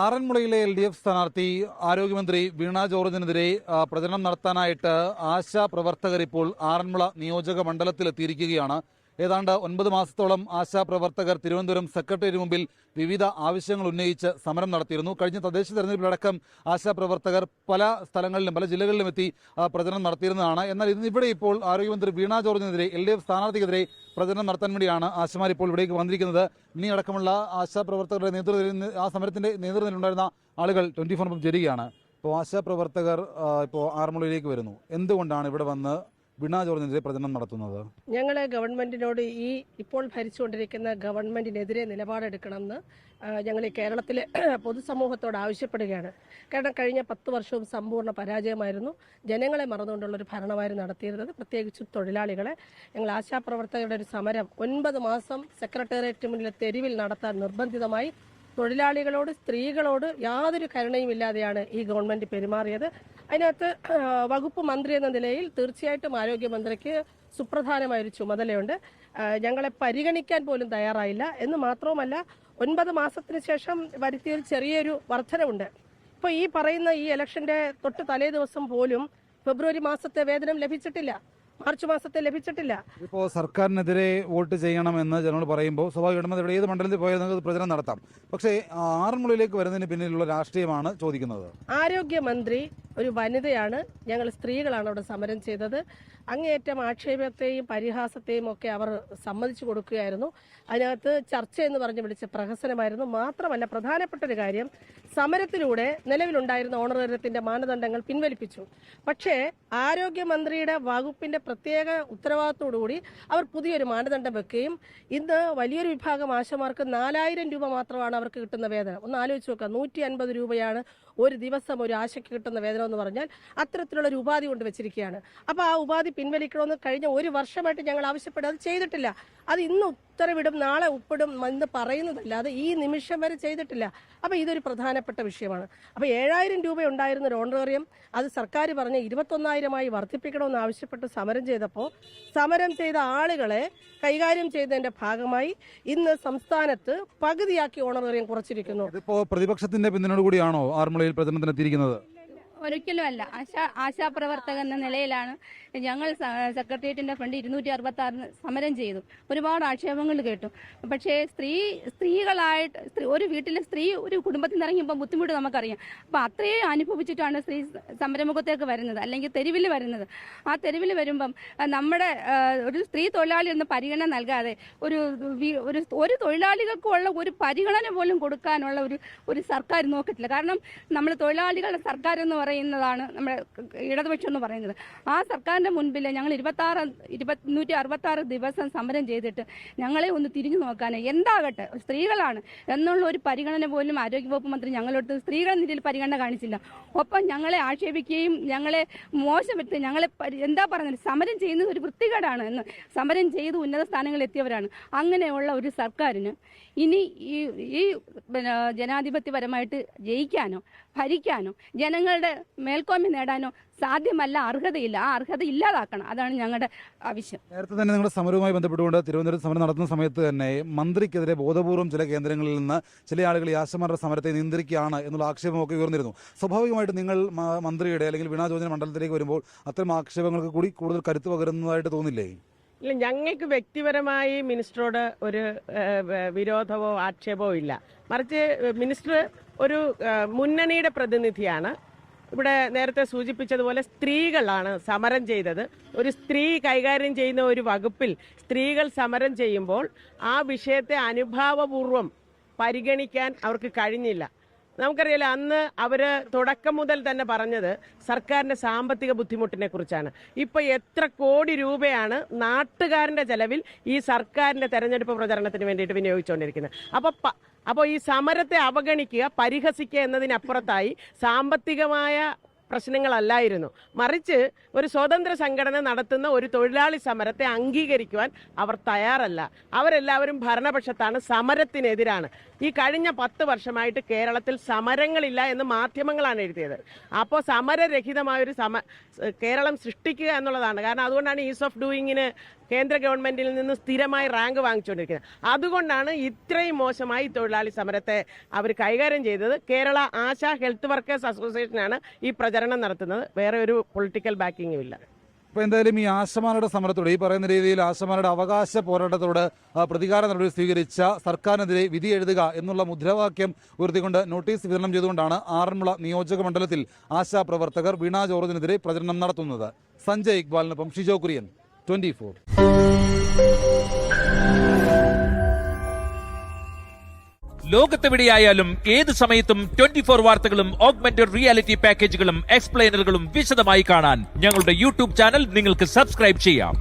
ആറന്മുളയിലെ LDF സ്ഥാനാർത്ഥി ആരോഗ്യമന്ത്രി വീണ ജോർജിനെതിരെ പ്രചരണം നടത്താനായിട്ട് ആശാ പ്രവർത്തകർ ഇപ്പോൾ ആറന്മുള നിയോജക മണ്ഡലത്തിലെത്തിയിരിക്കുകയാണ്. ഏതാണ്ട് 9 മാസത്തോളം ആശാപ്രവർത്തകർ തിരുവനന്തപുരം സെക്രട്ടേറിയറ്റിന് മുമ്പിൽ വിവിധ ആവശ്യങ്ങൾ ഉന്നയിച്ച് സമരം നടത്തിയിരുന്നു. കഴിഞ്ഞ തദ്ദേശ തെരഞ്ഞെടുപ്പിലടക്കം ആശാപ്രവർത്തകർ പല സ്ഥലങ്ങളിലും പല ജില്ലകളിലും എത്തി പ്രചരണം നടത്തിയിരുന്നതാണ്. എന്നാൽ ഇവിടെ ഇപ്പോൾ ആരോഗ്യമന്ത്രി വീണ ജോർജിനെതിരെ LDF സ്ഥാനാർത്ഥിക്കെതിരെ പ്രചരണം നടത്താൻ വേണ്ടിയാണ് ആശമാർ ഇപ്പോൾ ഇവിടേക്ക് വന്നിരിക്കുന്നത്. ഇനി അടക്കമുള്ള ആശാപ്രവർത്തകരുടെ ആ സമരത്തിന്റെ നേതൃത്വത്തിലുണ്ടായിരുന്ന ആളുകൾ 24 ചേരുകയാണ്. ഇപ്പോൾ ആശാപ്രവർത്തകർ ഇപ്പോൾ ആറന്മുളയിലേക്ക് വരുന്നു. എന്തുകൊണ്ടാണ് ഇവിടെ വന്ന് വീണ ജോർജിനെതിരെ പ്രചരണം നടത്തുന്നത്? ഞങ്ങൾ ഗവൺമെന്റിനോട് ഇപ്പോൾ ഭരിച്ചുകൊണ്ടിരിക്കുന്ന ഗവൺമെന്റിനെതിരെ നിലപാടെടുക്കണമെന്ന് ഞങ്ങൾ ഈ കേരളത്തിലെ പൊതുസമൂഹത്തോട് ആവശ്യപ്പെടുകയാണ്. കാരണം കഴിഞ്ഞ 10 വർഷവും സമ്പൂർണ്ണ പരാജയമായിരുന്നു. ജനങ്ങളെ മറന്നുകൊണ്ടുള്ളൊരു ഭരണമായിരുന്നു നടത്തിയിരുന്നത്, പ്രത്യേകിച്ചും തൊഴിലാളികളെ. ഞങ്ങൾ ആശാപ്രവർത്തകരുടെ ഒരു സമരം 9 മാസം സെക്രട്ടേറിയറ്റ് മുന്നിലെ തെരുവിൽ നടത്താൻ നിർബന്ധിതമായി. തൊഴിലാളികളോട്, സ്ത്രീകളോട് യാതൊരു കരുണയും ഇല്ലാതെയാണ് ഈ ഗവൺമെന്റ് പെരുമാറിയത്. അതിനകത്ത് വകുപ്പ് മന്ത്രി എന്ന നിലയിൽ തീർച്ചയായിട്ടും ആരോഗ്യമന്ത്രിക്ക് സുപ്രധാനമായൊരു ചുമതലയുണ്ട്. ഞങ്ങളെ പരിഗണിക്കാൻ പോലും തയ്യാറായില്ല എന്ന് മാത്രവുമല്ല, 9 മാസത്തിന് ശേഷം വരുത്തിയൊരു ചെറിയൊരു വർധനവുണ്ട്. ഇപ്പോൾ ഈ പറയുന്ന ഈ ഇലക്ഷന്റെ തൊട്ട് തലേ ദിവസം പോലും ഫെബ്രുവരി മാസത്തെ വേതനം ലഭിച്ചിട്ടില്ല, മാർച്ച് മാസത്തെ ലഭിച്ചിട്ടില്ല. ഇപ്പോൾ സർക്കാരിനെതിരെ വോട്ട് ചെയ്യണമെന്ന് ജനങ്ങൾ പറയുമ്പോൾ സ്വാഭാവികമായിട്ടും ഇവിടെ ഏത് മണ്ഡലത്തിൽ പോയാൽ നിങ്ങൾക്ക് പ്രചരണം നടത്താം. പക്ഷേ ആറന്മുളയിലേക്ക് വരുന്നതിന് പിന്നിലുള്ള രാഷ്ട്രീയമാണ് ചോദിക്കുന്നത്. ആരോഗ്യമന്ത്രി ഒരു വനിതയാണ്, ഞങ്ങൾ സ്ത്രീകളാണ് അവിടെ സമരം ചെയ്തത്. അങ്ങേയറ്റം ആക്ഷേപത്തെയും പരിഹാസത്തെയും ഒക്കെ അവർ സമ്മതിച്ചു കൊടുക്കുകയായിരുന്നു. അതിനകത്ത് ചർച്ച എന്ന് പറഞ്ഞ് വിളിച്ച പ്രഹസനമായിരുന്നു. മാത്രമല്ല, പ്രധാനപ്പെട്ട ഒരു കാര്യം, സമരത്തിലൂടെ നിലവിലുണ്ടായിരുന്ന ഓണറേറിയത്തിന്റെ മാനദണ്ഡങ്ങൾ പിൻവലിപ്പിച്ചു. പക്ഷേ ആരോഗ്യമന്ത്രിയുടെ വകുപ്പിന്റെ പ്രത്യേക ഉത്തരവാദിത്തോടുകൂടി അവർ പുതിയൊരു മാനദണ്ഡം വെക്കുകയും ഇന്ന് വലിയൊരു വിഭാഗം ആശമാർക്ക് 4000 രൂപ മാത്രമാണ് അവർക്ക് കിട്ടുന്ന വേതനം. ഒന്ന് ആലോചിച്ച് നോക്കുക, 150 രൂപയാണ് ഒരു ദിവസം ഒരു ആശയ്ക്ക് കിട്ടുന്ന വേതനം എന്ന് പറഞ്ഞാൽ. അത്തരത്തിലുള്ള ഒരു ഉപാധി കൊണ്ട് വെച്ചിരിക്കുകയാണ്. അപ്പോൾ ആ ഉപാധി പിൻവലിക്കണമെന്ന് കഴിഞ്ഞ 1 വർഷമായിട്ട് ഞങ്ങൾ ആവശ്യപ്പെട്ടത്, അത് ചെയ്തിട്ടില്ല. അത് ഇന്ന് ഉത്തരവിടും, നാളെ ഒപ്പിടും എന്ന് പറയുന്നതല്ലാതെ ഈ നിമിഷം വരെ ചെയ്തിട്ടില്ല. അപ്പോൾ ഇതൊരു പ്രധാനപ്പെട്ട വിഷയമാണ്. അപ്പോൾ 7000 രൂപ ഉണ്ടായിരുന്ന ഒരു ഓണറേറിയം അത് സർക്കാർ പറഞ്ഞ് 21,000 വർദ്ധിപ്പിക്കണമെന്ന് ആവശ്യപ്പെട്ട് സമരം ചെയ്തപ്പോൾ സമരം ചെയ്ത ആളുകളെ കൈകാര്യം ചെയ്തതിന്റെ ഭാഗമായി ഇന്ന് സംസ്ഥാനത്ത് പകുതിയാക്കി ഓണറേറിയം കുറച്ചിരിക്കുന്നു. ഇതിപ്പോ പ്രതിപക്ഷത്തിന്റെ പിന്തുണയോട് കൂടിയാണോ ആറന്മുളയിൽ പ്രചരണത്തിനെത്തിയിരിക്കുന്നത്? ഒരിക്കലും അല്ല. ആശാപ്രവർത്തകൻ എന്ന നിലയിലാണ് ഞങ്ങൾ സെക്രട്ടേറിയറ്റിന്റെ ഫ്രണ്ട് 266 സമരം ചെയ്തു. ഒരുപാട് ആക്ഷേപങ്ങൾ കേട്ടു. പക്ഷേ സ്ത്രീകളായിട്ട് ഒരു വീട്ടിലെ സ്ത്രീ ഒരു കുടുംബത്തിൽ നിന്ന് ഇറങ്ങിയപ്പോൾ ബുദ്ധിമുട്ട് നമുക്കറിയാം. അപ്പം അത്രയും അനുഭവിച്ചിട്ടാണ് സ്ത്രീ സമരമുഖത്തേക്ക് വരുന്നത്, അല്ലെങ്കിൽ തെരുവിൽ വരുന്നത്. ആ തെരുവിൽ വരുമ്പം നമ്മുടെ ഒരു സ്ത്രീ തൊഴിലാളി എന്ന പരിഗണന നൽകാതെ ഒരു തൊഴിലാളികൾക്കുള്ള ഒരു പരിഗണന പോലും കൊടുക്കാനുള്ള ഒരു സർക്കാർ നോക്കിയിട്ടില്ല. കാരണം നമ്മൾ തൊഴിലാളികളുടെ സർക്കാർ എന്ന് പറയുന്നതാണ് നമ്മുടെ ഇടതുപക്ഷം എന്ന് പറയുന്നത്. ആ സർക്കാരിന്റെ മുൻപിൽ ഞങ്ങൾ 266 ദിവസം സമരം ചെയ്തിട്ട് ഞങ്ങളെ ഒന്ന് തിരിഞ്ഞു നോക്കാനേ, എന്താകട്ടെ സ്ത്രീകളാണ് എന്നുള്ള ഒരു പരിഗണന പോലും ആരോഗ്യവകുപ്പ് മന്ത്രി ഞങ്ങളോട് സ്ത്രീകളുടെ നിലയിൽ പരിഗണന കാണിച്ചില്ല. ഒപ്പം ഞങ്ങളെ ആക്ഷേപിക്കുകയും ഞങ്ങളെ മോശപ്പെടുത്തി, ഞങ്ങളെ എന്താ പറയുന്നത്, സമരം ചെയ്യുന്നത് ഒരു വൃത്തികേടാണ് എന്ന് സമരം ചെയ്ത് ഉന്നത സ്ഥാനങ്ങളിൽ എത്തിയവരാണ്. അങ്ങനെയുള്ള ഒരു സർക്കാരിന് ഇനി ഈ ജനാധിപത്യപരമായിട്ട് ജയിക്കാനോ ഭരിക്കാനോ ജനങ്ങളുടെ മേൽക്കോയ്മ നേടാനോ സാധ്യമല്ല, അർഹതയില്ല. ആ അർഹത ഇല്ലാതാക്കണം. അതാണ് ഞങ്ങളുടെ ആവശ്യം. നേരത്തെ തന്നെ നിങ്ങളുടെ സമരവുമായി ബന്ധപ്പെട്ടുകൊണ്ട് തിരുവനന്തപുരം സമരം നടത്തുന്ന സമയത്ത് തന്നെ മന്ത്രിക്കെതിരെ ബോധപൂർവ്വം ചില കേന്ദ്രങ്ങളിൽ നിന്ന് ചില ആളുകൾ ഈ ആശമാരുടെ സമരത്തെ നിയന്ത്രിക്കുകയാണ് എന്നുള്ള ആക്ഷേപമൊക്കെ ഉയർന്നിരുന്നു. സ്വാഭാവികമായിട്ട് നിങ്ങൾ മന്ത്രിയുടെ അല്ലെങ്കിൽ വീണ ജോർജിന്റെ മണ്ഡലത്തിലേക്ക് വരുമ്പോൾ അത്തരം ആക്ഷേപങ്ങൾക്ക് കൂടി കൂടുതൽ കരുത്ത് പകരുന്നതായിട്ട് തോന്നില്ലേ? ഇല്ല, ഞങ്ങൾക്ക് വ്യക്തിപരമായി മിനിസ്റ്ററോട് ഒരു വിരോധമോ ആക്ഷേപമോ ഇല്ല. മറിച്ച് മിനിസ്റ്റർ ഒരു മുന്നണിയുടെ പ്രതിനിധിയാണ്. ഇവിടെ നേരത്തെ സൂചിപ്പിച്ചതുപോലെ സ്ത്രീകളാണ് സമരം ചെയ്തത്. ഒരു സ്ത്രീ കൈകാര്യം ചെയ്യുന്ന ഒരു വകുപ്പിൽ സ്ത്രീകൾ സമരം ചെയ്യുമ്പോൾ ആ വിഷയത്തെ അനുഭാവപൂർവം പരിഗണിക്കാൻ അവർക്ക് കഴിഞ്ഞില്ല. നമുക്കറിയാലോ, അന്ന് അവര് തുടക്കം മുതൽ തന്നെ പറഞ്ഞത് സർക്കാരിന്റെ സാമ്പത്തിക ബുദ്ധിമുട്ടിനെ കുറിച്ചാണ്. ഇപ്പൊ എത്ര കോടി രൂപയാണ് നാട്ടുകാരന്റെ ചെലവിൽ ഈ സർക്കാരിന്റെ തെരഞ്ഞെടുപ്പ് പ്രചരണത്തിന് വേണ്ടിയിട്ട് വിനിയോഗിച്ചുകൊണ്ടിരിക്കുന്നത്. അപ്പോൾ ഈ സമരത്തെ അവഗണിക്കുക, പരിഹസിക്കുക എന്നതിനപ്പുറത്തായി സാമ്പത്തികമായ പ്രശ്നങ്ങളല്ലായിരുന്നു. മറിച്ച് ഒരു സ്വതന്ത്ര സംഘടന നടത്തുന്ന ഒരു തൊഴിലാളി സമരത്തെ അംഗീകരിക്കുവാൻ അവർ തയ്യാറല്ല. അവരെല്ലാവരും ഭരണപക്ഷത്താണ്, സമരത്തിനെതിരാണ്. ഈ കഴിഞ്ഞ 10 വർഷമായിട്ട് കേരളത്തിൽ സമരങ്ങളില്ല എന്ന് മാധ്യമങ്ങളാണ് എഴുതിയത്. അപ്പോൾ സമരരഹിതമായൊരു കേരളം സൃഷ്ടിക്കുക എന്നുള്ളതാണ്. കാരണം അതുകൊണ്ടാണ് ഈസ് ഓഫ് ഡൂയിങ്ങിന് കേന്ദ്ര ഗവൺമെന്റിൽ നിന്ന് സ്ഥിരമായി റാങ്ക് വാങ്ങിച്ചുകൊണ്ടിരിക്കുന്നത്. അതുകൊണ്ടാണ് ഇത്രയും മോശമായി തൊഴിലാളി സമരത്തെ അവർ കൈകാര്യം ചെയ്തത്. കേരള ആശാ ഹെൽത്ത് വർക്കേഴ്സ് അസോസിയേഷനാണ് ഈ പ്രചരണം നടത്തുന്നത്. വേറെ ഒരു പൊളിറ്റിക്കൽ ബാക്കിങ്ങും ഇല്ല. അപ്പോൾ എന്തായാലും ഈ ആശമാരുടെ സമരത്തോട്, ഈ പറയുന്ന രീതിയിൽ ആശമാരുടെ അവകാശ പോരാട്ടത്തോട് പ്രതികാര നടപടി സ്വീകരിച്ച സർക്കാരിനെതിരെ വിധി എഴുതുക എന്നുള്ള മുദ്രാവാക്യം ഉയർത്തിക്കൊണ്ട് നോട്ടീസ് വിതരണം ചെയ്തുകൊണ്ടാണ് ആറന്മുള നിയോജക മണ്ഡലത്തിൽ ആശാപ്രവർത്തകർ വീണ ജോർജിനെതിരെ പ്രചരണം നടത്തുന്നത്. സഞ്ജയ് ഇക്ബാലിനൊപ്പം ഷിജോ കുര്യൻ, 24. ലോകത്തെവിടെയായാലും ഏത് സമയത്തും 24 വാർത്തകളും ഓഗ്മെന്റഡ് റിയാലിറ്റി പാക്കേജുകളും എക്സ്പ്ലെയിനറുകളും വിശദമായി കാണാൻ ഞങ്ങളുടെ യൂട്യൂബ് ചാനൽ നിങ്ങൾക്ക് സബ്സ്ക്രൈബ് ചെയ്യാം.